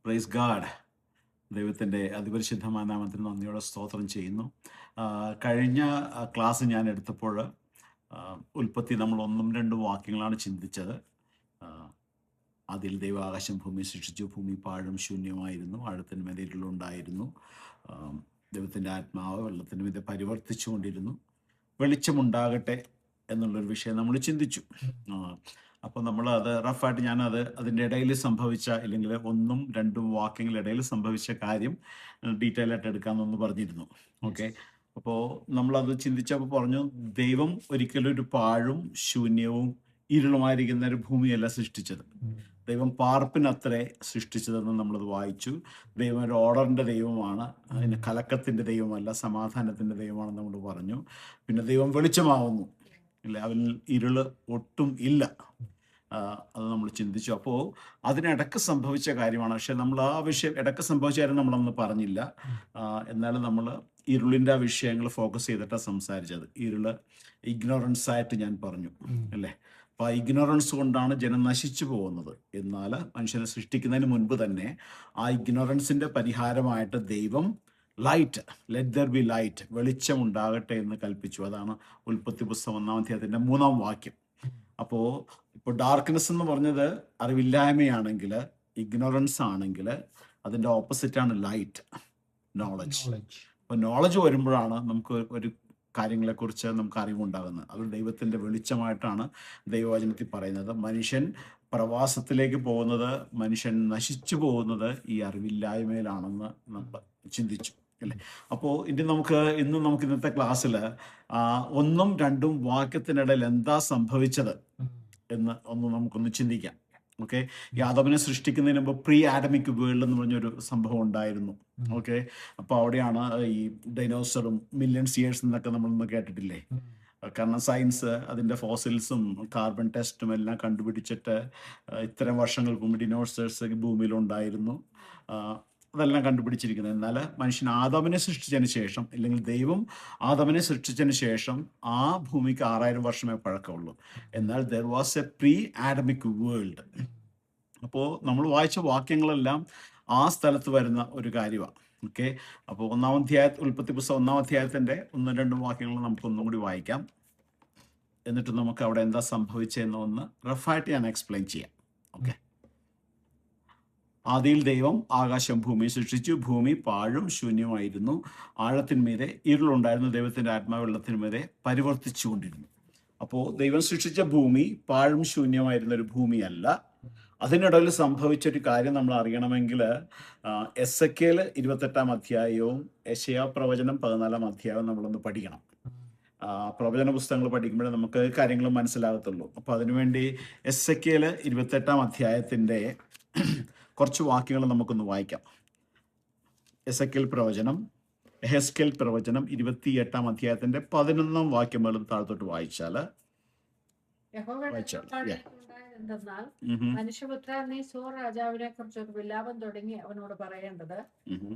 Praise God. ദൈവത്തിൻ്റെ അതിപരിശുദ്ധമായ നാമത്തിന് നന്ദിയോടെ സ്തോത്രം ചെയ്യുന്നു. കഴിഞ്ഞ ക്ലാസ് ഞാൻ എടുത്തപ്പോൾ ഉൽപ്പത്തി നമ്മൾ ഒന്നും രണ്ടും വാക്യങ്ങളാണ് ചിന്തിച്ചത്. ആ, അതിൽ ദൈവം ആകാശം ഭൂമി സൃഷ്ടിച്ചു, ഭൂമി പാഴും ശൂന്യമായിരുന്നു, ആഴത്തിന് മേലുണ്ടായിരുന്നു. ദൈവത്തിൻ്റെ ആത്മാവ് വെള്ളത്തിന് മീതെ പരിവർത്തിച്ചുകൊണ്ടിരുന്നു. വെളിച്ചമുണ്ടാകട്ടെ എന്നുള്ളൊരു വിഷയം നമ്മൾ ചിന്തിച്ചു. അപ്പോൾ നമ്മൾ അത് റഫായിട്ട് ഞാനത് അതിൻ്റെ ഇടയിൽ സംഭവിച്ച, ഇല്ലെങ്കിൽ ഒന്നും രണ്ടും വാക്യങ്ങളിടയിൽ സംഭവിച്ച കാര്യം ഡീറ്റെയിൽ ആയിട്ട് എടുക്കാമെന്നൊന്ന് പറഞ്ഞിരുന്നു. ഓക്കെ, അപ്പോൾ നമ്മളത് ചിന്തിച്ചപ്പോൾ പറഞ്ഞു, ദൈവം ഒരിക്കലും ഒരു പാഴും ശൂന്യവും ഇരുളുമായിരിക്കുന്ന ഒരു ഭൂമിയല്ല സൃഷ്ടിച്ചത്. ദൈവം പാർപ്പിനത്രേ സൃഷ്ടിച്ചതെന്ന് നമ്മളത് വായിച്ചു. ദൈവം ഒരു ഓർഡറിൻ്റെ ദൈവമാണ്, അതിന് കലക്കത്തിൻ്റെ ദൈവമല്ല, സമാധാനത്തിൻ്റെ ദൈവമാണെന്ന് നമ്മൾ പറഞ്ഞു. പിന്നെ ദൈവം വെളിച്ചമാവുന്നു, ഇല്ല, അവനിൽ ഇരുള് ഒട്ടും ഇല്ല. അത് നമ്മൾ ചിന്തിച്ചു. അപ്പോൾ അതിനിടക്ക് സംഭവിച്ച കാര്യമാണ്. പക്ഷെ നമ്മൾ ആ വിഷയം ഇടക്ക് സംഭവിച്ച കാര്യം നമ്മളൊന്നും പറഞ്ഞില്ല. എന്നാലും നമ്മൾ ഇരുളിൻ്റെ ആ വിഷയങ്ങൾ ഫോക്കസ് ചെയ്തിട്ടാണ് സംസാരിച്ചത്. ഇരുള് ഇഗ്നോറൻസ് ആയിട്ട് ഞാൻ പറഞ്ഞു, അല്ലേ? അപ്പോൾ ആ ഇഗ്നോറൻസ് കൊണ്ടാണ് ജനം നശിച്ചു പോകുന്നത്. എന്നാൽ മനുഷ്യനെ സൃഷ്ടിക്കുന്നതിന് മുൻപ് തന്നെ ആ ഇഗ്നോറൻസിൻ്റെ പരിഹാരമായിട്ട് ദൈവം light, let there be light, വെളിച്ചം ഉണ്ടാകട്ടെ എന്ന് കൽപ്പിച്ചു. അതാണ് ഉൽപ്പത്തി പുസ്തകം 1-ാം അധ്യായത്തിൻ്റെ 3-ാം വാക്യം. അപ്പോൾ ഇപ്പോൾ ഡാർക്ക്നെസ് എന്ന് പറഞ്ഞത് അറിവില്ലായ്മയാണെങ്കിൽ, ഇഗ്നോറൻസ് ആണെങ്കിൽ, അതിൻ്റെ ഓപ്പോസിറ്റാണ് ലൈറ്റ്, നോളജ്. അപ്പോൾ നോളജ് വരുമ്പോഴാണ് നമുക്ക് ഒരു കാര്യങ്ങളെക്കുറിച്ച് നമുക്ക് അറിവുണ്ടാകുന്നത്. അത് ദൈവത്തിൻ്റെ വെളിച്ചമായിട്ടാണ് ദൈവവചനത്തിൽ പറയുന്നത്. മനുഷ്യൻ പ്രവാസത്തിലേക്ക് പോകുന്നത്, മനുഷ്യൻ നശിച്ചു പോകുന്നത് ഈ അറിവില്ലായ്മയിലാണെന്ന് നമ്മൾ ചിന്തിച്ചു, അല്ലേ? അപ്പോൾ ഇന്ന് നമുക്ക് ഇന്നത്തെ ക്ലാസ്സിൽ ഒന്നും രണ്ടും വാക്യത്തിനിടയിൽ എന്താ സംഭവിച്ചത് എന്ന് നമുക്കൊന്ന് ചിന്തിക്കാം. ഓക്കെ, ഈ ആദമിനെ സൃഷ്ടിക്കുന്നതിന് മുമ്പ് പ്രീ ആഡമിക് വേൾഡ് എന്ന് പറഞ്ഞൊരു സംഭവം ഉണ്ടായിരുന്നു. ഓക്കെ, അപ്പോൾ അവിടെയാണ് ഈ ഡൈനോസറും മില്യൺസ് ഇയേഴ്സ് എന്നൊക്കെ നമ്മളൊന്ന് കേട്ടിട്ടില്ലേ? കാരണം സയൻസ് അതിൻ്റെ ഫോസിൽസും കാർബൺ ടെസ്റ്റും എല്ലാം കണ്ടുപിടിച്ചിട്ട് ഇത്തരം വർഷങ്ങൾക്ക് മുമ്പ് ഡിനോസേഴ്സ് ഭൂമിയിലുണ്ടായിരുന്നു. അതെല്ലാം കണ്ടുപിടിച്ചിരിക്കുന്നത്. എന്നാൽ മനുഷ്യൻ ആദാമിനെ സൃഷ്ടിച്ചതിന് ശേഷം, അല്ലെങ്കിൽ ദൈവം ആദാമിനെ സൃഷ്ടിച്ചതിന് ശേഷം ആ ഭൂമിക്ക് 6000 വർഷമേ പഴക്കമുള്ളൂ. എന്നാൽ there was A pre Adamic world. അപ്പോൾ നമ്മൾ വായിച്ച വാക്യങ്ങളെല്ലാം ആ സ്ഥലത്ത് വരുന്ന ഒരു കാര്യമാണ്. ഓക്കെ, അപ്പോൾ ഉൽപ്പത്തി പുസ്തകം 1-ാം അധ്യായത്തിൻ്റെ 1-2 വാക്യങ്ങൾ നമുക്കൊന്നും കൂടി വായിക്കാം. എന്നിട്ട് നമുക്ക് അവിടെ എന്താ സംഭവിച്ചതെന്ന് ഒന്ന് റഫായിട്ട് ഞാൻ എക്സ്പ്ലെയിൻ ചെയ്യാം. ഓക്കെ, ആദിയിൽ ദൈവം ആകാശം ഭൂമി സൃഷ്ടിച്ചു, ഭൂമി പാഴും ശൂന്യമായിരുന്നു, ആഴത്തിന്മീതെ ഇരുളുണ്ടായിരുന്നു, ദൈവത്തിൻ്റെ ആത്മാവ് വെള്ളത്തിന്മീതെ പരിവർത്തിച്ചുകൊണ്ടിരുന്നു. അപ്പോൾ ദൈവം സൃഷ്ടിച്ച ഭൂമി പാഴും ശൂന്യമായിരുന്ന ഒരു ഭൂമിയല്ല. അതിനിടയിൽ സംഭവിച്ചൊരു കാര്യം നമ്മൾ അറിയണമെങ്കിൽ എസെക്കേൽ 28-ാം അധ്യായവും യെശയ്യാ പ്രവചനം 14-ാം അധ്യായവും നമ്മളൊന്ന് പഠിക്കണം. പ്രവചന പുസ്തകങ്ങൾ പഠിക്കുമ്പോഴേ നമുക്ക് കാര്യങ്ങൾ മനസ്സിലാകത്തുള്ളൂ. അപ്പോൾ അതിനുവേണ്ടി എസെക്കേൽ 28-ാം അധ്യായത്തിൻ്റെ കുറച്ച് വാക്യങ്ങൾ നമുക്കൊന്ന് വായിക്കാം. എസെക്കേൽ പ്രവചനം 28-ാം അധ്യായത്തിന്റെ 11-ാം വാക്യം മുതൽ താഴത്തോട്ട് വായിച്ചാൽ എന്തെന്നാൽ മനുഷ്യപുത്ര, നീ സോർ രാജാവിനെ കുറിച്ച് ഒരു വിലാപം തുടങ്ങി അവനോട് പറയേണ്ടത്,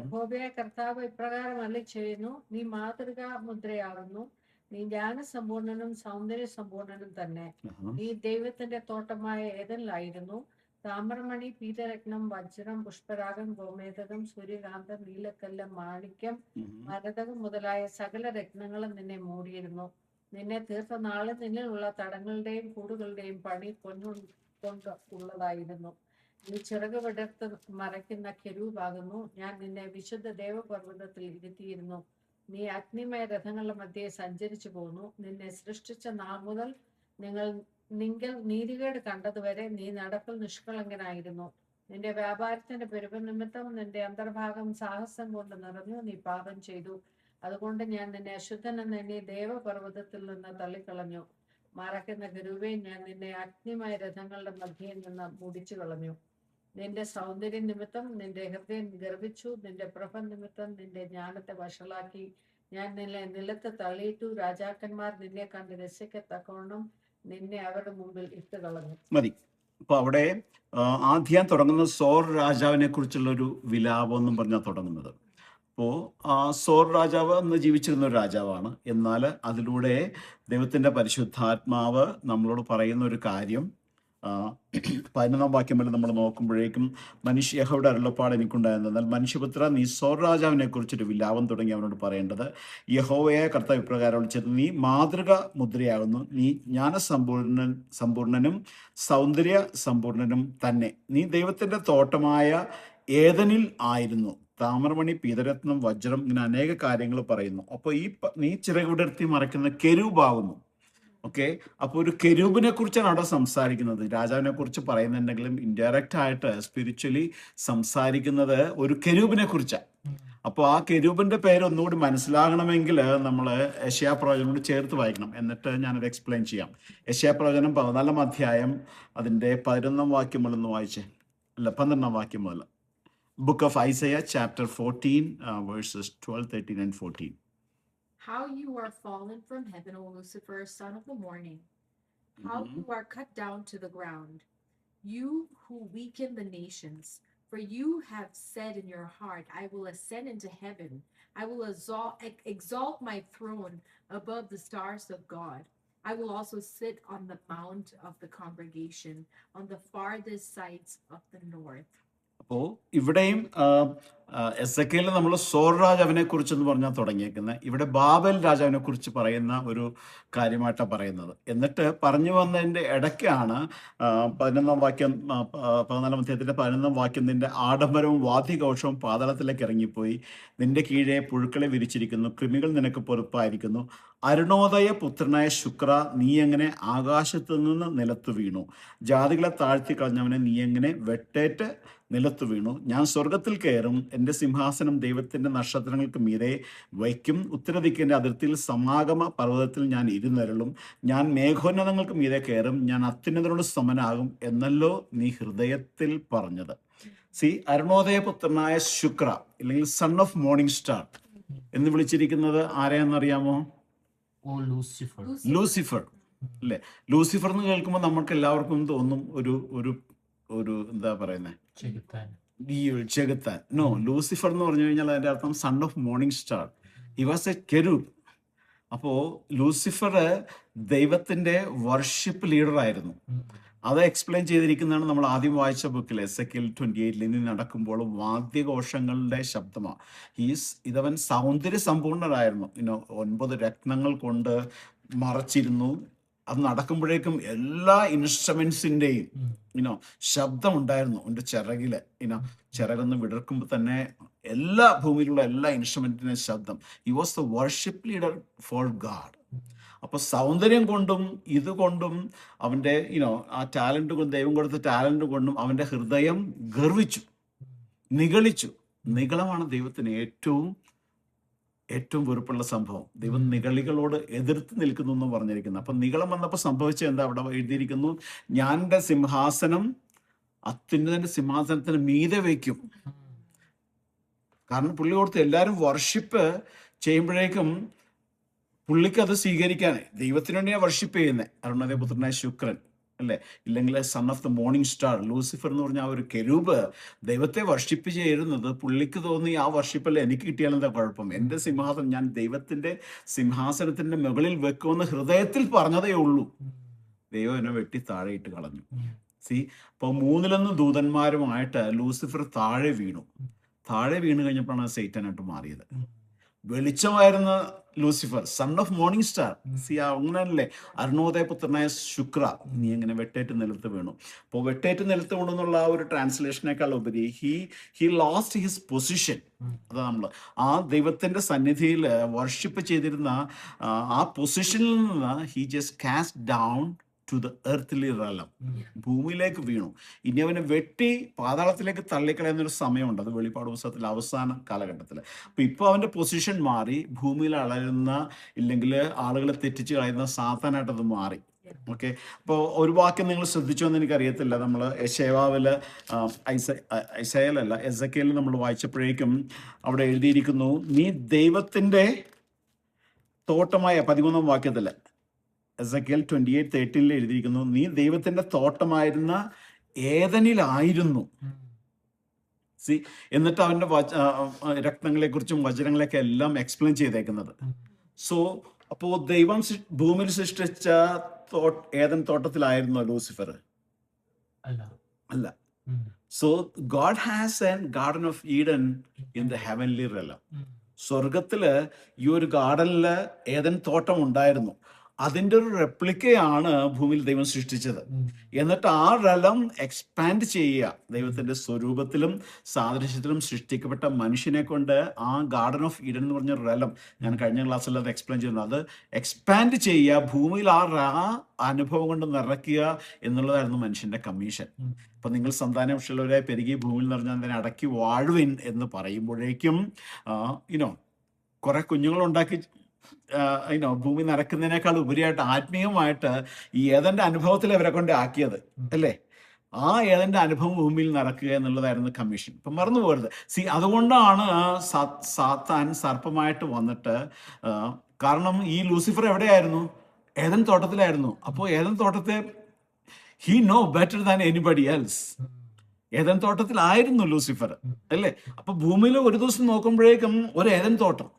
യഹോവയായ കർത്താവ് ഇപ്രകാരം അരുളി ചെയ്യുന്നു, നീ മാതൃകാ മുദ്രയാകുന്നു, നീ ജ്ഞാനസമ്പൂർണനും സൗന്ദര്യ സമ്പൂർണനും തന്നെ. നീ ദൈവത്തിന്റെ തോട്ടമായ ഏദനിലായിരുന്നു. താമ്രമണി, പീതരത്നം, വജ്രം, പുഷ്പരാഗം, ഗോമേതകം, സൂര്യകാന്തം, നീലക്കല്ല്, മാണിക്യം, മരതകം മുതലായ സകല രത്നങ്ങളും നിന്നെ മൂടിയിരുന്നു. നിന്നെ തീർത്ത നാളെ നിന്നിലുള്ള തടങ്ങളുടെയും കൂടുകളുടെയും പണി പൊന്നുകൊണ്ട് ഉള്ളതായിരുന്നു. നീ ചിറക് വിടർത്ത് മറയ്ക്കുന്ന കെരൂബാകുന്നു. ഞാൻ നിന്നെ വിശുദ്ധ ദേവപർവ്വതത്തിൽ ഇരുത്തിയിരുന്നു. നീ അഗ്നിമയ രഥങ്ങളുടെ മധ്യേ സഞ്ചരിച്ചു പോന്നു. നിന്നെ സൃഷ്ടിച്ച നാൾ മുതൽ നിങ്ങൾ നീതികേട് കണ്ടതുവരെ നീ നടപ്പിൽ നിഷ്കളങ്കനായിരുന്നു. നിന്റെ വ്യാപാരത്തിന്റെ പെരുപ്പ നിമിത്തം നിന്റെ അന്തർഭാഗം സാഹസം കൊണ്ട് നിറഞ്ഞു. നീ പാപം ചെയ്തു. അതുകൊണ്ട് ഞാൻ നിന്നെ അശുദ്ധനെന്ന് എണ്ണി ദേവപർവ്വതത്തിൽ നിന്ന് തള്ളിക്കളഞ്ഞു. മറയ്ക്കുന്ന ഗരുവേ, ഞാൻ നിന്നെ അഗ്നിമയ രഥങ്ങളുടെ മധ്യയിൽ നിന്ന് മുടിച്ചു കളഞ്ഞു. നിന്റെ സൗന്ദര്യ നിമിത്തം നിന്റെ ഹൃദയം ഗർവിച്ചു. നിന്റെ പ്രഭ നിമിത്തം നിന്റെ ജ്ഞാനത്തെ വഷളാക്കി. ഞാൻ നിന്നെ നിലത്ത് തള്ളിയിട്ടു. രാജാക്കന്മാർ നിന്നെ കണ്ട് രസിക്കത്തക്കവണ്ണം നിന്നെ അവരുടെ മുമ്പിൽ ഇട്ട് കളഞ്ഞു. മതി. അപ്പോൾ അവിടെ ആദ്യം തുടങ്ങുന്നത് സോർ രാജാവിനെ കുറിച്ചുള്ള ഒരു വിലാപം എന്നും പറഞ്ഞാൽ തുടങ്ങുന്നത്. അപ്പോൾ സോർ രാജാവ് അന്ന് ജീവിച്ചിരുന്ന ഒരു രാജാവാണ്. എന്നാൽ അതിലൂടെ ദൈവത്തിൻ്റെ പരിശുദ്ധാത്മാവ് നമ്മളോട് പറയുന്ന ഒരു കാര്യം, 11 വാക്യം വരെ നമ്മൾ നോക്കുമ്പോഴേക്കും യഹോവയുടെ അരുളപ്പാട് എനിക്കുണ്ടായിരുന്നു, എന്നാൽ മനുഷ്യപുത്ര നീ സോർ രാജാവിനെ കുറിച്ചൊരു വിലാപം തുടങ്ങി അവനോട് പറയേണ്ടത്, യഹോവയെ കർത്താവ് ഇപ്രകാരം വിളിച്ചത്, നീ മാതൃക മുദ്രയാകുന്നു, നീ സമ്പൂർണനും സൗന്ദര്യ സമ്പൂർണനും തന്നെ. നീ ദൈവത്തിൻ്റെ തോട്ടമായ ഏദനിൽ ആയിരുന്നു. താമരമണി, പീതരത്നം, വജ്രം, ഇങ്ങനെ അനേക കാര്യങ്ങൾ പറയുന്നു. അപ്പോൾ നീ ചിറകുവിടർത്തി മറയ്ക്കുന്ന കെരൂബാകുന്നു. ഓക്കെ, അപ്പോൾ ഒരു കെരൂബിനെ കുറിച്ചാണ് അവിടെ സംസാരിക്കുന്നത്. രാജാവിനെ കുറിച്ച് പറയുന്നുണ്ടെങ്കിലും ഇൻഡയറക്റ്റ് ആയിട്ട് സ്പിരിച്വലി സംസാരിക്കുന്നത് ഒരു കെരൂബിനെ കുറിച്ചാണ്. അപ്പോൾ ആ കെരൂബിന്റെ പേര് ഒന്നുകൂടി മനസ്സിലാകണമെങ്കിൽ നമ്മൾ യെശയ്യാ പ്രവചനോട് ചേർത്ത് വായിക്കണം. എന്നിട്ട് ഞാനത് എക്സ്പ്ലെയിൻ ചെയ്യാം. യെശയ്യാ പ്രവചനം 14 അധ്യായം അതിൻ്റെ 11 വാക്യം മുതൽ ഒന്ന് വായിച്ചേ. അല്ല, 12 വാക്യം മുതൽ. Book of Isaiah, chapter 14, verses 12, 13, and 14. How you are fallen from heaven, O Lucifer, son of the morning. How you are cut down to the ground, you who weaken the nations. For you have said in your heart, I will ascend into heaven. I will exalt my throne above the stars of God. I will also sit on the mount of the congregation, on the farthest sides of the north. അപ്പോൾ ഇവിടെയും Ezekiel നമ്മൾ സോർ രാജാവിനെ കുറിച്ചെന്ന് പറഞ്ഞാൽ തുടങ്ങിയേക്കുന്നത്. ഇവിടെ Babel രാജാവിനെ കുറിച്ച് പറയുന്ന ഒരു കാര്യമായിട്ടാണ് പറയുന്നത്. എന്നിട്ട് പറഞ്ഞു വന്നതിൻ്റെ ഇടയ്ക്കാണ് 14 അധ്യായത്തിൻ്റെ 11 വാക്യം, നിന്റെ ആഡംബരവും വാദ്യഘോഷവും പാതാളത്തിലേക്ക് ഇറങ്ങിപ്പോയി, നിന്റെ കീഴെ പുഴുക്കളെ വിരിച്ചിരിക്കുന്നു, കൃമികൾ നിനക്ക് പൊറുപ്പായിരിക്കുന്നു. അരുണോദയ പുത്രനായ ശുക്ര, നീ എങ്ങനെ ആകാശത്തു നിന്ന് നിലത്തു വീണു, ജാതികളെ താഴ്ത്തി കളഞ്ഞവനെ നീ എങ്ങനെ വെട്ടേറ്റ് നിലത്തു വീണു. ഞാൻ സ്വർഗത്തിൽ കയറും, എൻ്റെ സിംഹാസനം ദൈവത്തിൻ്റെ നക്ഷത്രങ്ങൾക്ക് മീതെ വയ്ക്കും. ഉത്തരദിക്കിൻ്റെ അതിർത്തിയിൽ സമാഗമ പർവ്വതത്തിൽ ഞാൻ ഇരുന്നരുളും. ഞാൻ മേഘോന്നതങ്ങൾക്ക് മീതെ കയറും, ഞാൻ അത്യുന്നതനോട് സമനാകും എന്നല്ലോ നീ ഹൃദയത്തിൽ പറഞ്ഞത്. അരുണോദയ പുത്രനായ ശുക്ര അല്ലെങ്കിൽ സൺ ഓഫ് മോർണിംഗ് സ്റ്റാർ എന്ന് വിളിച്ചിരിക്കുന്നത് ആരെയെന്നറിയാമോ? ലൂസിഫർ അല്ലേ? ലൂസിഫർ എന്ന് കേൾക്കുമ്പോൾ നമുക്ക് എല്ലാവർക്കും തോന്നും ഒരു എന്താ പറയുന്നത്, ചെകുത്താൻ. നോ, ലൂസിഫർ എന്ന് പറഞ്ഞു കഴിഞ്ഞാൽ അതിൻ്റെ അർത്ഥം son of morning star. He was a cherub. അപ്പോൾ ലൂസിഫർ ദൈവത്തിൻ്റെ വർഷിപ്പ് ലീഡർ ആയിരുന്നു. അത് എക്സ്പ്ലെയിൻ ചെയ്തിരിക്കുന്നതാണ് നമ്മൾ ആദ്യം വായിച്ച ബുക്കിൽ എസെക്കിയേൽ 28 ഇനി നടക്കുമ്പോൾ വാദ്യഘോഷങ്ങളുടെ ശബ്ദമാണ്. ഇതവൻ സൗന്ദര്യ സമ്പൂർണരായിരുന്നു. 9 രത്നങ്ങൾ കൊണ്ട് മറച്ചിരുന്നു. അത് നടക്കുമ്പോഴേക്കും എല്ലാ ഇൻസ്ട്രുമെന്റ്സിൻ്റെയും ശബ്ദമുണ്ടായിരുന്നു. എൻ്റെ ചിറകില് ചിറകൊന്ന് വിടർക്കുമ്പോൾ തന്നെ എല്ലാ ഭൂമിയിലുള്ള എല്ലാ ഇൻസ്ട്രുമെന്റിൻ്റെയും ശബ്ദം. He was the worship leader four God. അപ്പോൾ സൗന്ദര്യം കൊണ്ടും ഇതുകൊണ്ടും അവൻ്റെ ആ ടാലന്റ് കൊണ്ട്, ദൈവം കൊടുത്ത ടാലന്റ് കൊണ്ടും അവൻ്റെ ഹൃദയം ഗർവിച്ചു, നിഗളിച്ചു. നിഗളമാണ് ദൈവത്തിന് ഏറ്റവും വെറുപ്പുള്ള സംഭവം. ദൈവം നിഗളികളോട് എതിർത്ത് നിൽക്കുന്നു എന്ന് പറഞ്ഞിരിക്കുന്നു. അപ്പം നിഗളം വന്നപ്പോൾ സംഭവിച്ചത് എന്താ? അവിടെ എഴുതിയിരിക്കുന്നു, ഞാൻ എൻ്റെ സിംഹാസനം അത്യുന്നതന്റെ സിംഹാസനത്തിന് മീതെ വയ്ക്കും. കാരണം പുള്ളി കൊടുത്ത് എല്ലാവരും വർഷിപ്പ് ചെയ്യുമ്പോഴേക്കും പുള്ളിക്ക് അത് സ്വീകരിക്കാൻ, ദൈവത്തിന് വേണ്ടിയാണ് വർഷിപ്പ് ചെയ്യുന്നത്. അരുണോദയ പുത്രനായ ശുക്രൻ അല്ലേ, ഇല്ലെങ്കിൽ son of the morning star Lucifer എന്ന് പറഞ്ഞ ആ ഒരു കെരൂബ് ദൈവത്തെ വർഷിപ്പ് ചെയ്യുന്നത് പുള്ളിക്ക് തോന്നി ആ വർഷിപ്പല്ലേ എനിക്ക് കിട്ടിയാലെന്താ കുഴപ്പം, എൻ്റെ സിംഹാസനം ഞാൻ ദൈവത്തിൻ്റെ സിംഹാസനത്തിൻ്റെ മുകളിൽ വെക്കുമെന്ന് ഹൃദയത്തിൽ പറഞ്ഞതേ ഉള്ളൂ. ദൈവം എന്നെ വെട്ടി താഴെയിട്ട് കളഞ്ഞു. അപ്പോൾ 3 ദൂതന്മാരുമായിട്ട് ലൂസിഫർ താഴെ വീണ് കഴിഞ്ഞപ്പോഴാണ് സൈറ്റാനായിട്ട് മാറിയത്. വെളിച്ചമായിരുന്ന Lucifer, son of morning star, അങ്ങനല്ലേ അരുണോദയ പുത്രനായ ശുക്ര, നീ എങ്ങനെ വെട്ടേറ്റ് നിലത്ത് വീണു. അപ്പോൾ വെട്ടേറ്റ് നിലത്ത് വീണെന്നുള്ള ആ ഒരു ട്രാൻസ്ലേഷനേക്കാൾ ഉപരി ഹി ലോസ്റ്റ് ഹിസ് പൊസിഷൻ. അത് നമ്മൾ ആ ദൈവത്തിന്റെ സന്നിധിയിൽ വർഷിപ്പ് ചെയ്തിരുന്ന ആ പൊസിഷനിൽ നിന്ന് he just cast down to the earthly realm, ഭൂമിയിലേക്ക് വീണു. ഇനി അവനെ വെട്ടി പാതാളത്തിലേക്ക് തള്ളിക്കളയുന്നൊരു സമയമുണ്ട്. അത് വെളിപ്പാട് പുസ്തകത്തിലെ അവസാന കാലഘട്ടത്തിൽ. അപ്പൊ ഇപ്പൊ അവന്റെ പൊസിഷൻ മാറി, ഭൂമിയിൽ അളരുന്ന ഇല്ലെങ്കിൽ ആളുകളെ തെറ്റിച്ച് കളയുന്ന സാത്താനായിട്ട് അത് മാറി. ഓക്കെ, അപ്പോൾ ഒരു വാക്യം നിങ്ങൾ ശ്രദ്ധിച്ചോ എന്ന് എനിക്കറിയത്തില്ല. നമ്മൾ ഐസയലല്ല എസെക്കിയേൽ നമ്മൾ വായിച്ചപ്പോഴേക്കും അവിടെ എഴുതിയിരിക്കുന്നു, നീ ദൈവത്തിന്റെ തോട്ടമായ 13 വാക്യത്തില് എസെക്കിയേൽ 28:13 എഴുതിയിരിക്കുന്നു, നീ ദൈവത്തിന്റെ തോട്ടമായിരുന്ന ഏദനിലായിരുന്നു. എന്നിട്ട് അവന്റെ രത്നങ്ങളെ കുറിച്ചും വചനങ്ങളെയൊക്കെ എല്ലാം എക്സ്പ്ലെയിൻ ചെയ്തേക്കുന്നത്. അപ്പോൾ ദൈവം ഭൂമിയിൽ സൃഷ്ടിച്ച ഏദൻ തോട്ടത്തിലായിരുന്നു ലൂസിഫർ. അല്ല. So God has a Garden of Eden in the heavenly realm. സ്വർഗത്തില് ഈ ഒരു ഗാർഡനില് ഏദൻ തോട്ടം ഉണ്ടായിരുന്നു. അതിൻ്റെ ഒരു റെപ്ലിക്കയാണ് ഭൂമിയിൽ ദൈവം സൃഷ്ടിച്ചത്. എന്നിട്ട് ആ റലം എക്സ്പാൻഡ് ചെയ്യുക. ദൈവത്തിന്റെ സ്വരൂപത്തിലും സാദൃശ്യത്തിലും സൃഷ്ടിക്കപ്പെട്ട മനുഷ്യനെ കൊണ്ട് ആ ഗാർഡൻ ഓഫ് ഈഡൻ എന്ന് പറഞ്ഞ റലം, ഞാൻ കഴിഞ്ഞ ക്ലാസ്സിൽ അത് എക്സ്പ്ലെയിൻ ചെയ്യുന്നു, അത് എക്സ്പാൻഡ് ചെയ്യുക, ഭൂമിയിൽ ആ അനുഭവം കൊണ്ട് നിറയ്ക്കുക എന്നുള്ളതായിരുന്നു മനുഷ്യന്റെ കമ്മീഷൻ. അപ്പൊ നിങ്ങൾ സന്താനമുള്ളവരായി പെരുകി ഭൂമിയിൽ നിറഞ്ഞാൽ തന്നെ അടക്കി വാഴുവിൻ എന്ന് പറയുമ്പോഴേക്കും കുറെ കുഞ്ഞുങ്ങളുണ്ടാക്കി ഭൂമി നടക്കുന്നതിനേക്കാൾ ഉപരിയായിട്ട് ആത്മീയമായിട്ട് ഈ ഏതന്റെ അനുഭവത്തിൽ അവരെ കൊണ്ട് ആക്കിയത് അല്ലേ. ആ ഏതന്റെ അനുഭവം ഭൂമിയിൽ നടക്കുക എന്നുള്ളതായിരുന്നു കമ്മീഷൻ. ഇപ്പൊ മറന്നു പോകരുത്. അതുകൊണ്ടാണ് സാത്താൻ സർപ്പമായിട്ട് വന്നിട്ട്, കാരണം ഈ ലൂസിഫർ എവിടെയായിരുന്നു? ഏദൻ തോട്ടത്തിലായിരുന്നു. അപ്പോൾ ഏദൻ തോട്ടത്തെ he know better than anybody else. Eden തോട്ടത്തിലായിരുന്നു ലൂസിഫർ അല്ലേ. അപ്പൊ ഭൂമിയിൽ ഒരു ദിവസം നോക്കുമ്പോഴേക്കും ഒരു ഏദൻ തോട്ടം.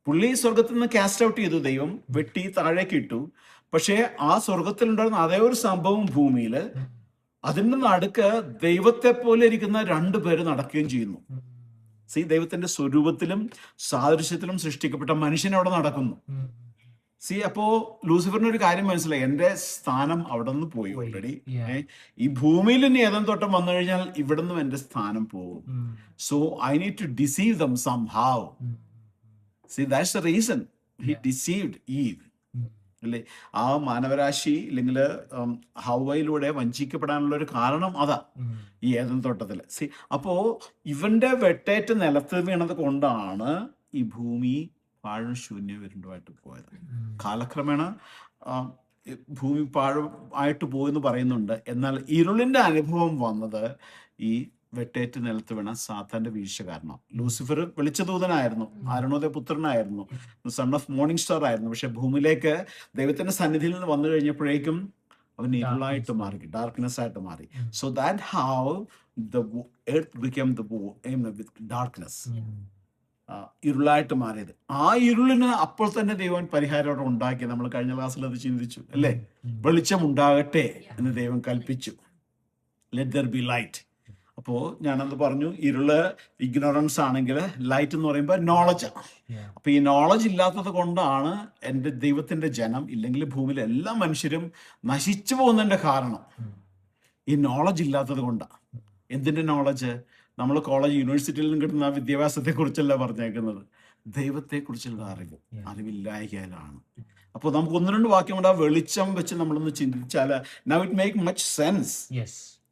പുള്ളി സ്വർഗത്തിൽ നിന്ന് കാസ്റ്റ് ഔട്ട് ചെയ്തു, ദൈവം വെട്ടി താഴേക്ക് ഇട്ടു. പക്ഷേ ആ സ്വർഗത്തിലുണ്ടായിരുന്ന അതേ ഒരു സംഭവം ഭൂമിയിൽ, അതിൻ്റെ നടുക്ക് ദൈവത്തെ പോലെ ഇരിക്കുന്ന 2 പേര് നടക്കുകയും ചെയ്യുന്നു. ദൈവത്തിന്റെ സ്വരൂപത്തിലും സാദൃശ്യത്തിലും സൃഷ്ടിക്കപ്പെട്ട മനുഷ്യൻ അവിടെ നടക്കുന്നു. അപ്പോ ലൂസിഫറിന് ഒരു കാര്യം മനസ്സിലായി, എന്റെ സ്ഥാനം അവിടെ നിന്ന് പോയി ഓൾറെഡി. ഈ ഭൂമിയിൽ ഇനി ഏതൻ തോട്ടം വന്നു കഴിഞ്ഞാൽ ഇവിടെ നിന്നും എന്റെ സ്ഥാനം പോകും. So I need to deceive them somehow. That's the reason he deceived Eve അല്ലേ. ആ മാനവരാശി അല്ലെങ്കിൽ ഹവ്വയിലൂടെ വഞ്ചിക്കപ്പെടാനുള്ള ഒരു കാരണം അതാ, ഈ ഏദൻ തോട്ടത്തില്. അപ്പോ ഇവന്റെ വെട്ടേറ്റ് നിലത്ത് വീണത് കൊണ്ടാണ് ഈ ഭൂമി പാഴും ശൂന്യം വിരുണ്ടുമായിട്ട് പോയത്. കാലക്രമേണ ഭൂമി പാഴായിട്ട് പോയെന്ന് പറയുന്നുണ്ട്. എന്നാൽ ഇരുളിന്റെ അനുഭവം വന്നത് ഈ വെട്ടേറ്റ് നിലത്ത് വീണ സാത്താന്റെ വീഴ്ച കാരണം. ലൂസിഫർ വെളിച്ചദൂതനായിരുന്നു, അരുണോദയ പുത്രനായിരുന്നു, സൺ ഓഫ് മോർണിംഗ് സ്റ്റാർ ആയിരുന്നു. പക്ഷെ ഭൂമിയിലേക്ക് ദൈവത്തിന്റെ സന്നിധിയിൽ നിന്ന് വന്നു കഴിഞ്ഞപ്പോഴേക്കും അവൻ ഇരുളായിട്ട് മാറി, ഡാർക്ക്നെസ് ആയിട്ട് മാറി. So that how the earth become the darkness, ഇരുളായിട്ട് മാറിയത്. ആ ഇരുളിന് അപ്പോൾ തന്നെ ദൈവം പരിഹാരം ഉണ്ടാക്കി. നമ്മൾ കഴിഞ്ഞ ക്ലാസ്സിൽ അത് ചിന്തിച്ചു അല്ലേ. വെളിച്ചം ഉണ്ടാകട്ടെ എന്ന് ദൈവം കൽപ്പിച്ചു, ലെറ്റ് ദർ ബി ലൈറ്റ്. അപ്പോ ഞാനത് പറഞ്ഞു, ഇരുള് ഇഗ്നോറൻസ് ആണെങ്കിൽ ലൈറ്റ് എന്ന് പറയുമ്പോൾ നോളജ്. അപ്പൊ ഈ നോളജ് ഇല്ലാത്തത് കൊണ്ടാണ് എൻ്റെ ദൈവത്തിന്റെ ജനം, ഇല്ലെങ്കിൽ ഭൂമിയിലെ എല്ലാ മനുഷ്യരും നശിച്ചു പോകുന്നതിന്റെ കാരണം ഈ നോളജ് ഇല്ലാത്തത് കൊണ്ടാണ്. എന്തിന്റെ നോളജ്? നമ്മൾ കോളേജ് യൂണിവേഴ്സിറ്റിയിൽ നിന്ന് കിട്ടുന്ന വിദ്യാഭ്യാസത്തെ കുറിച്ചല്ല പറഞ്ഞേക്കുന്നത്, ദൈവത്തെ കുറിച്ചുള്ള അറിവില്ലായ്കയാണ്. അപ്പോൾ നമുക്ക് 1-2 വാക്യം കൊണ്ട് ആ വെളിച്ചം വെച്ച് നമ്മളൊന്ന് ചിന്തിച്ചാൽ now it make much sense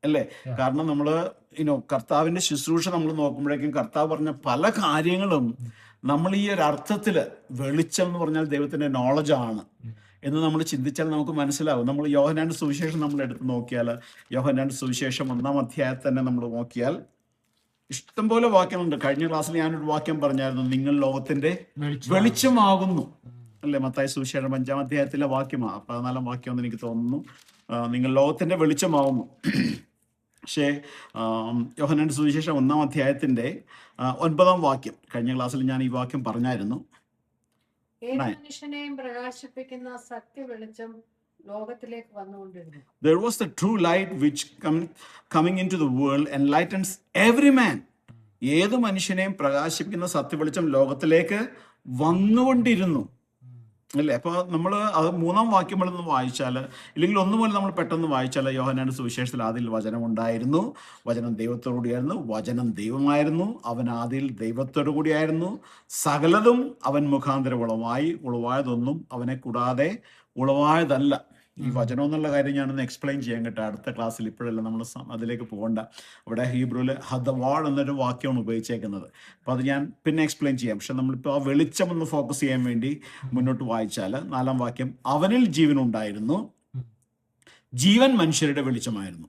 അല്ലേ. കാരണം നമ്മൾ കർത്താവിന്റെ ശുശ്രൂഷ നമ്മൾ നോക്കുമ്പോഴേക്കും കർത്താവ് പറഞ്ഞ പല കാര്യങ്ങളും നമ്മൾ ഈ ഒരു അർത്ഥത്തില് വെളിച്ചം എന്ന് പറഞ്ഞാൽ ദൈവത്തിന്റെ നോളജാണ് എന്ന് നമ്മൾ ചിന്തിച്ചാൽ നമുക്ക് മനസ്സിലാവും. നമ്മൾ യോഹന്നാന്റെ സുവിശേഷം നമ്മൾ എടുത്ത് നോക്കിയാൽ, യോഹന്നാന്റെ സുവിശേഷം 1-ാം അധ്യായത്തിൽ തന്നെ നമ്മൾ നോക്കിയാൽ ഇഷ്ടംപോലെ വാക്യമുണ്ട്. കഴിഞ്ഞ ക്ലാസ്സിൽ ഞാനൊരു വാക്യം പറഞ്ഞായിരുന്നു, നിങ്ങൾ ലോകത്തിന്റെ വെളിച്ചമാകുന്നു അല്ലെ. മത്തായി സുവിശേഷം 5-ാം അധ്യായത്തിലെ വാക്യമാണ്, 14-ാം വാക്യം എനിക്ക് തോന്നുന്നു. നിങ്ങൾ ലോകത്തിന്റെ വെളിച്ചമാകുന്നു. പക്ഷേ യോഹന്നാന്റെ സുവിശേഷം 1-ാം അധ്യായത്തിന്റെ 9-ാം വാക്യം, കഴിഞ്ഞ ക്ലാസ്സിൽ ഞാൻ ഈ വാക്യം പറഞ്ഞായിരുന്നു. ഏത് മനുഷ്യനെയും പ്രകാശിപ്പിക്കുന്ന സത്യ വെളിച്ചം ലോകത്തിലേക്ക് വന്നുകൊണ്ടിരുന്നു. There was the true light which coming into the world enlightens every man. ഏത് മനുഷ്യനെയും പ്രകാശിപ്പിക്കുന്ന സത്യ വെളിച്ചം ലോകത്തിലേക്ക് വന്നുകൊണ്ടിരുന്നു അല്ലേ. അപ്പൊ നമ്മൾ അത് 3-ാം വാക്യങ്ങളൊന്ന് വായിച്ചാൽ, ഇല്ലെങ്കിൽ 1 മുതൽ നമ്മൾ പെട്ടെന്ന് വായിച്ചാൽ, യോഹന്നാന്റെ സുവിശേഷത്തിൽ ആദിയിൽ വചനം ഉണ്ടായിരുന്നു, വചനം ദൈവത്തോടുകൂടിയായിരുന്നു, വചനം ദൈവമായിരുന്നു, അവൻ ആദിയിൽ ദൈവത്തോടു കൂടിയായിരുന്നു, സകലതും അവൻ മുഖാന്തരം ഉളവായതൊന്നും അവനെ കൂടാതെ ഉളവായതല്ല. ഈ വചനം എന്നുള്ള കാര്യം ഞാനൊന്ന് എക്സ്പ്ലെയിൻ ചെയ്യാൻ കേട്ടോ അടുത്ത ക്ലാസ്സിൽ. ഇപ്പോഴല്ല നമ്മൾ അതിലേക്ക് പോകണ്ട. അവിടെ ഹീബ്രുവിൽ ഹദവാൾ എന്നൊരു വാക്യമാണ് ഉപയോഗിച്ചേക്കുന്നത്. അപ്പോൾ അത് ഞാൻ പിന്നെ എക്സ്പ്ലെയിൻ ചെയ്യാം. പക്ഷെ നമ്മളിപ്പോൾ ആ വെളിച്ചം ഒന്ന് ഫോക്കസ് ചെയ്യാൻ വേണ്ടി മുന്നോട്ട് വായിച്ചാൽ 4-ാം വാക്യം, അവനിൽ ജീവൻ ഉണ്ടായിരുന്നു, ജീവൻ മനുഷ്യരുടെ വെളിച്ചമായിരുന്നു.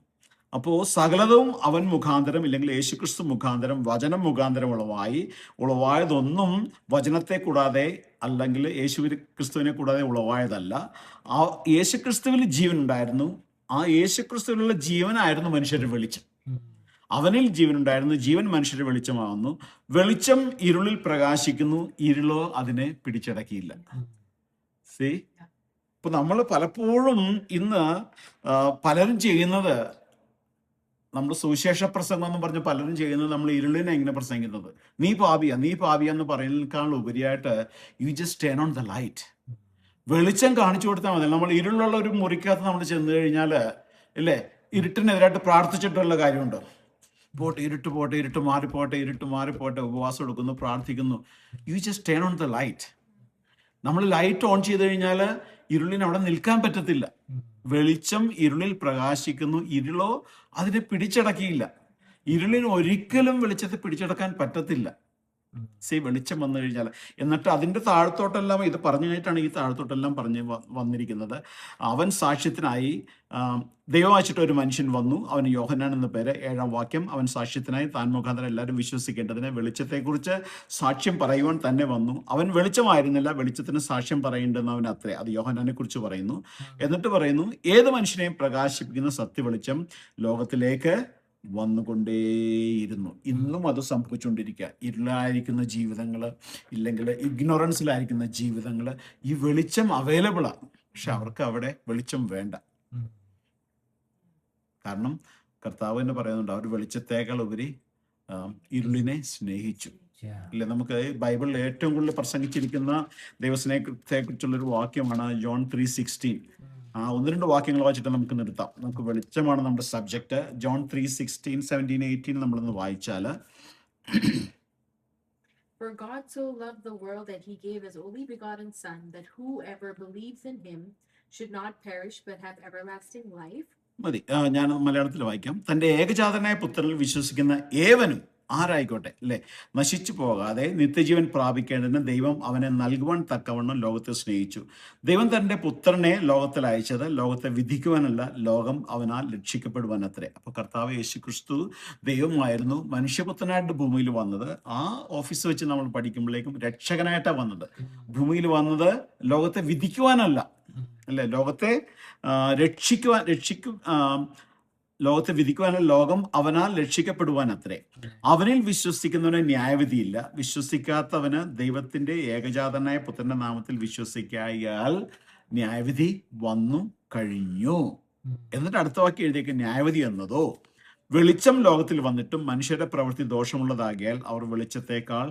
അപ്പോൾ സകലതും അവൻ മുഖാന്തരം, ഇല്ലെങ്കിൽ യേശുക്രിസ്തു മുഖാന്തരം, വചനം മുഖാന്തരം ഉളവായതൊന്നും വചനത്തെ കൂടാതെ, അല്ലെങ്കിൽ യേശുക്രിസ്തുവിനെ കൂടാതെ ഉളവായതല്ല. ആ യേശുക്രിസ്തുവിൽ ജീവൻ ഉണ്ടായിരുന്നു, ആ യേശുക്രിസ്തുവിലുള്ള ജീവനായിരുന്നു മനുഷ്യരുടെ വെളിച്ചം. അവനിൽ ജീവൻ ഉണ്ടായിരുന്നു, ജീവൻ മനുഷ്യരുടെ വെളിച്ചമാകുന്നു. വെളിച്ചം ഇരുളിൽ പ്രകാശിക്കുന്നു, ഇരുളോ അതിനെ പിടിച്ചടക്കിയില്ല. ഇപ്പൊ നമ്മൾ പലപ്പോഴും ഇന്ന് പലരും ചെയ്യുന്നത് നമ്മൾ സുവിശേഷ പ്രസംഗം എന്ന് പറഞ്ഞ് പലരും ചെയ്യുന്നത് നമ്മൾ ഇരുളിനെ എങ്ങനെ പ്രസംഗിക്കുന്നത്, നീ പാപിയാന്ന് പറയുന്നതിനേക്കാൾ ഉപരിയായിട്ട് you just turn on the light. വെളിച്ചം കാണിച്ചു കൊടുത്താൽ മതി. നമ്മൾ ഇരുളുള്ള ഒരു മുറിക്കകത്ത് നമ്മൾ ചെന്ന് കഴിഞ്ഞാൽ ഇല്ലേ, ഇരുട്ടിനെതിരായിട്ട് പ്രാർത്ഥിച്ചിട്ടുള്ള കാര്യമുണ്ട്. ഇരുട്ട് മാറിപ്പോട്ടെ, ഉപവാസം എടുക്കുന്നു, പ്രാർത്ഥിക്കുന്നു. You just turn on the light. നമ്മൾ ലൈറ്റ് ഓൺ ചെയ്ത് കഴിഞ്ഞാൽ ഇരുളിന് അവിടെ നിൽക്കാൻ പറ്റത്തില്ല. വെളിച്ചം ഇരുളിൽ പ്രകാശിക്കുന്നു, ഇരുളോ അതിനെ പിടിച്ചടക്കിയില്ല. ഇരുളിന് ഒരിക്കലും വെളിച്ചത്തെ പിടിച്ചടക്കാൻ പറ്റത്തില്ല. വെളിച്ചം വന്നു കഴിഞ്ഞാൽ, എന്നിട്ട് അതിൻ്റെ താഴത്തോട്ടെല്ലാം ഇത് പറഞ്ഞു കഴിഞ്ഞിട്ടാണ് ഈ താഴത്തോട്ടെല്ലാം പറഞ്ഞ് വന്നിരിക്കുന്നത്. അവൻ സാക്ഷ്യത്തിനായി ദൈവം അയച്ചിട്ട് ഒരു മനുഷ്യൻ വന്നു, അവന് യോഹന്നാൻ എന്ന പേര്. 7-ാം വാക്യം, അവൻ സാക്ഷ്യത്തിനായി താൻ മുഖാന്തരം എല്ലാവരും വിശ്വസിക്കേണ്ടതിന് വെളിച്ചത്തെക്കുറിച്ച് സാക്ഷ്യം പറയുവാൻ തന്നെ വന്നു. അവൻ വെളിച്ചമായിരുന്നില്ല, വെളിച്ചത്തിന് സാക്ഷ്യം പറയേണ്ടുന്നവൻ അത്രേ. അത് യോഹന്നാനെ കുറിച്ച് പറയുന്നു. എന്നിട്ട് പറയുന്നു, ഏത് മനുഷ്യനെയും പ്രകാശിപ്പിക്കുന്ന സത്യവെളിച്ചം ലോകത്തിലേക്ക് വന്നുകൊണ്ടേയിരുന്നു. ഇന്നും അത് സംഭവിച്ചുകൊണ്ടിരിക്കുക. ഇരുളായിരിക്കുന്ന ജീവിതങ്ങൾ, ഇല്ലെങ്കിൽ ഇഗ്നോറൻസിലായിരിക്കുന്ന ജീവിതങ്ങൾ, ഈ വെളിച്ചം അവൈലബിളാണ്, പക്ഷെ അവർക്ക് അവിടെ വെളിച്ചം വേണ്ട. കാരണം കർത്താവ് തന്നെ പറയുന്നുണ്ട്, അവർ വെളിച്ചത്തേക്കാൾ ഉപരി ഇരുളിനെ സ്നേഹിച്ചു. ഇല്ല, നമുക്ക് ബൈബിളിൽ ഏറ്റവും കൂടുതൽ പ്രസംഗിച്ചിരിക്കുന്ന ദൈവസ്നേഹത്തെക്കുറിച്ചുള്ളൊരു വാക്യമാണ് ജോൺ 3:16. 1-2 വാക്യങ്ങൾ വായിച്ചിട്ട് നമുക്ക് നിർത്താം. നമുക്ക് വെളിച്ചമാണ് നമ്മുടെ സബ്ജക്റ്റ്. ജോൺ 3:16, 17, 18 നമ്മളൊന്ന് വായിച്ചാൽ, For God so loved the world that he gave his only begotten Son, that whoever believes in him should not perish but have everlasting life. മതി, ഞാൻ മലയാളത്തിൽ വായിക്കാം. തൻ്റെ ഏകജാതനായ പുത്രനിൽ വിശ്വസിക്കുന്ന ഏവനും ആരായിക്കോട്ടെ അല്ലേ, നശിച്ചു പോകാതെ നിത്യജീവൻ പ്രാപിക്കേണ്ടതിന് ദൈവം അവനെ നൽകുവാൻ തക്കവണ്ണം ലോകത്തെ സ്നേഹിച്ചു. ദൈവം തൻ്റെ പുത്രനെ ലോകത്തിൽ അയച്ചത് ലോകത്തെ വിധിക്കുവാനല്ല, ലോകം അവനാൽ രക്ഷിക്കപ്പെടുവാൻ അത്രേ. അപ്പോൾ കർത്താവ് യേശുക്രിസ്തു ദൈവമായിരുന്നു, മനുഷ്യപുത്രനായിട്ട് ഭൂമിയിൽ വന്നത്. ആ ഓഫീസ് വെച്ച് നമ്മൾ പഠിക്കുമ്പോഴേക്കും രക്ഷകനായിട്ടാണ് വന്നത്. ഭൂമിയിൽ വന്നത് ലോകത്തെ വിധിക്കുവാനല്ല അല്ലേ, ലോകത്തെ ലോകത്തെ വിധിക്കുവാനല്ല, ലോകം അവനാൽ രക്ഷിക്കപ്പെടുവാൻ അത്രേ. അവനിൽ വിശ്വസിക്കുന്നവന് ന്യായവിധിയില്ല, വിശ്വസിക്കാത്തവന് ദൈവത്തിന്റെ ഏകജാതനായ പുത്രന്റെ നാമത്തിൽ വിശ്വസിക്കായാൽ ന്യായവിധി വന്നു കഴിഞ്ഞു. എന്നിട്ട് അടുത്ത വാക്യം എഴുതിയേക്ക്, ന്യായവിധി എന്നതോ വെളിച്ചം ലോകത്തിൽ വന്നിട്ടും മനുഷ്യരുടെ പ്രവൃത്തി ദോഷമുള്ളതാകിയാൽ അവർ വെളിച്ചത്തേക്കാൾ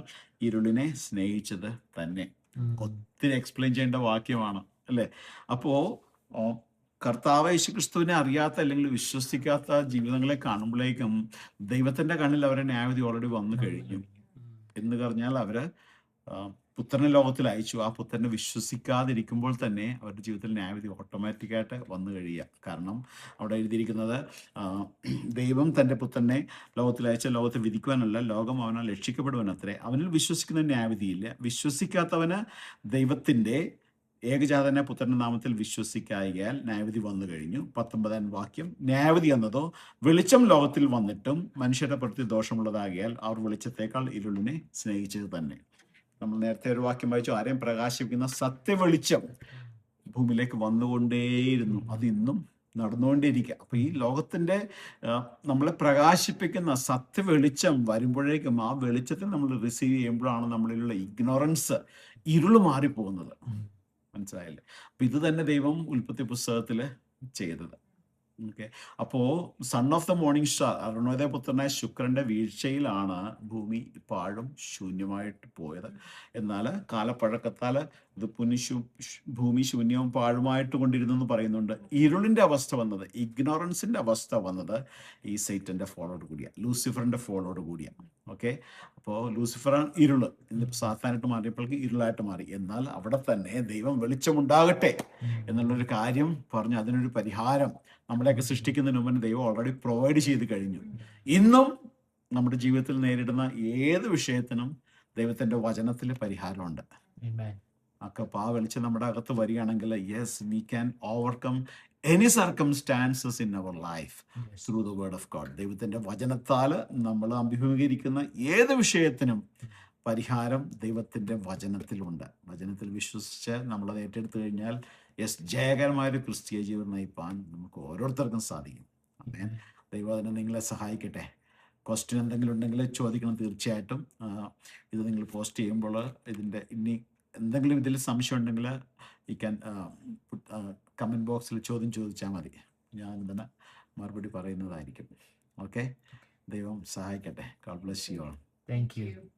ഇരുളിനെ സ്നേഹിച്ചത് തന്നെ. ഒത്തിരി എക്സ്പ്ലെയിൻ ചെയ്യേണ്ട വാക്യമാണ് അല്ലേ. അപ്പോ കർത്താവ് യേശുക്രിസ്തുവിനെ അറിയാത്ത അല്ലെങ്കിൽ വിശ്വസിക്കാത്ത ജീവിതങ്ങളെ കാണുമ്പോഴേക്കും ദൈവത്തിന്റെ കണ്ണിൽ അവരെ ന്യായവിധി ഓൾറെഡി വന്നു കഴിഞ്ഞു എന്ന് പറഞ്ഞാൽ അവര് പുത്രനെ ലോകത്തിൽ അയച്ചു. ആ പുത്രനെ വിശ്വസിക്കാതിരിക്കുമ്പോൾ തന്നെ അവരുടെ ജീവിതത്തിൽ ന്യായവിധി ഓട്ടോമാറ്റിക്കായിട്ട് വന്നു കഴിയുക. കാരണം അവിടെ എഴുതിയിരിക്കുന്നത്, ദൈവം തൻ്റെ പുത്രനെ ലോകത്തിൽ അയച്ച ലോകത്തെ വിധിക്കുവാനല്ല, ലോകം അവനാൽ രക്ഷിക്കപ്പെടുവാൻ അത്രേ. അവനിൽ വിശ്വസിക്കുന്ന ന്യായവിധിയില്ല, വിശ്വസിക്കാത്തവന് ദൈവത്തിൻ്റെ ഏകജാതന പുത്രന്റെ നാമത്തിൽ വിശ്വസിക്കായാൽ ന്യായവിധി വന്നു കഴിഞ്ഞു. 19-ാം വാക്യം, ന്യായവിധി എന്നതോ വെളിച്ചം ലോകത്തിൽ വന്നിട്ടും മനുഷ്യരുടെ പ്രവൃത്തി ദോഷമുള്ളതാകിയാൽ അവർ വെളിച്ചത്തേക്കാൾ ഇരുളിനെ സ്നേഹിച്ചത് തന്നെ. നമ്മൾ നേരത്തെ ഒരു വാക്യം വായിച്ചു, ആരെയും പ്രകാശിപ്പിക്കുന്ന സത്യവെളിച്ചം ഭൂമിയിലേക്ക് വന്നുകൊണ്ടേയിരുന്നു. അത് ഇന്നും നടന്നുകൊണ്ടേയിരിക്കുക. അപ്പോൾ ഈ ലോകത്തിൻ്റെ നമ്മളെ പ്രകാശിപ്പിക്കുന്ന സത്യവെളിച്ചം വരുമ്പോഴേക്കും ആ വെളിച്ചത്തെ നമ്മൾ റിസീവ് ചെയ്യുമ്പോഴാണ് നമ്മളിലുള്ള ഇഗ്നോറൻസ്, ഇരുള് മാറിപ്പോകുന്നത്. മനസ്സിലായില്ലേ? അപ്പം ഇത് തന്നെ ദൈവം ഉൽപ്പത്തി പുസ്തകത്തിൽ ചെയ്തത്. ഓക്കെ, അപ്പോൾ son of the morning star, Arunodaya പുത്രനായ ശുക്രന്റെ വീഴ്ചയിലാണ് ഭൂമി പാഴും ശൂന്യമായിട്ട് പോയത്. എന്നാൽ കാലപ്പഴക്കത്താൽ ഇത് ഭൂമി ശൂന്യവും പാഴുമായിട്ട് കൊണ്ടിരുന്നെന്ന് പറയുന്നുണ്ട്. ഇരുളിൻ്റെ അവസ്ഥ വന്നത്, ഇഗ്നോറൻസിൻ്റെ അവസ്ഥ വന്നത് ഈ സൈറ്റൻ്റെ ഫോളോട് കൂടിയാണ്, ലൂസിഫറിൻ്റെ ഫോളോട് കൂടിയാണ്. ഓക്കെ, അപ്പോൾ ലൂസിഫർ ഇരുള് സാത്താനായിട്ട് മാറിയപ്പോഴേക്ക് ഇരുളായിട്ട് മാറി. എന്നാൽ അവിടെ തന്നെ ദൈവം വെളിച്ചമുണ്ടാകട്ടെ എന്നുള്ളൊരു കാര്യം പറഞ്ഞ് അതിനൊരു പരിഹാരം നമ്മളെയൊക്കെ സൃഷ്ടിക്കുന്നതിന് മുമ്പ് ദൈവം ഓൾറെഡി പ്രൊവൈഡ് ചെയ്ത് കഴിഞ്ഞു. ഇന്നും നമ്മുടെ ജീവിതത്തിൽ നേരിടുന്ന ഏത് വിഷയത്തിനും ദൈവത്തിൻ്റെ വചനത്തിൽ പരിഹാരമുണ്ട്. അപ്പോൾ ആ വെളിച്ചം നമ്മുടെ അകത്ത് വരികയാണെങ്കിൽ yes, we can overcome any circumstances in our life through the word of God. ദൈവത്തിൻ്റെ വചനത്താൽ നമ്മൾ അഭിമുഖീകരിക്കുന്ന ഏത് വിഷയത്തിനും പരിഹാരം ദൈവത്തിൻ്റെ വചനത്തിലുണ്ട്. വചനത്തിൽ വിശ്വസിച്ച് നമ്മളത് ഏറ്റെടുത്തു കഴിഞ്ഞാൽ യെസ്, ജയകരമായൊരു ക്രിസ്തീയ ജീവിതം നയിപ്പാൻ നമുക്ക് ഓരോരുത്തർക്കും സാധിക്കും. ആമേൻ. ദൈവം അതിനെ നിങ്ങളെ സഹായിക്കട്ടെ. ക്വസ്റ്റ്യൻ എന്തെങ്കിലും ഉണ്ടെങ്കിൽ ചോദിക്കണം തീർച്ചയായിട്ടും. ഇത് നിങ്ങൾ പോസ്റ്റ് ചെയ്യുമ്പോൾ ഇതിൻ്റെ ഇനി എന്തെങ്കിലും ഇതിൽ സംശയം ഉണ്ടെങ്കിൽ ഈ ക്യാൻ കമൻറ്റ് ബോക്സിൽ ചോദ്യം ചോദിച്ചാൽ മതി, ഞാൻ ഇതിന് മറുപടി പറയുന്നതായിരിക്കും. ഓക്കെ, ദൈവം സഹായിക്കട്ടെ. God bless you all. Thank you.